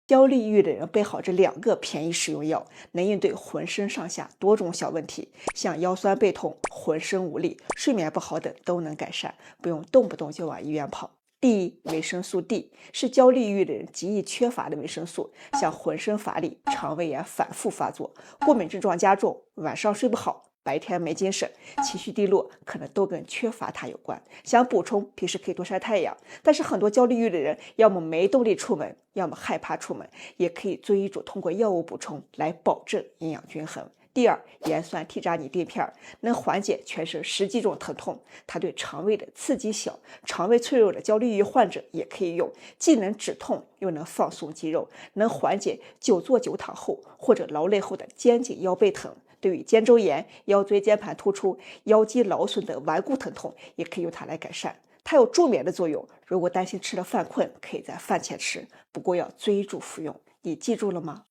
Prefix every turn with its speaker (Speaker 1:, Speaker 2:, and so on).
Speaker 1: 焦虑抑郁的人备好这2个便宜使用药，能应对浑身上下多种小问题，像腰酸背痛、浑身无力、睡眠不好等都能改善，不用动不动就往医院跑。第一，维生素 D 是焦虑抑郁的人极易缺乏的维生素，像浑身乏力、肠胃炎反复发作、过敏症状加重、晚上睡不好、白天没精神、情绪低落，可能都跟缺乏它有关。想补充，平时可以多晒太阳。但是很多焦虑抑郁的人，要么没动力出门，要么害怕出门，也可以遵医嘱通过药物补充来保证营养均衡。第二，盐酸替扎尼定片能缓解全身10几种疼痛，它对肠胃的刺激小，肠胃脆弱的焦虑抑郁患者也可以用，既能止痛又能放松肌肉，能缓解久坐久躺后或者劳累后的肩颈腰背疼。对于肩周炎、腰椎间盘突出、腰肌劳损等顽固疼痛，也可以用它来改善。它有助眠的作用，如果担心吃了犯困，可以在饭前吃，不过要遵医嘱服用。你记住了吗？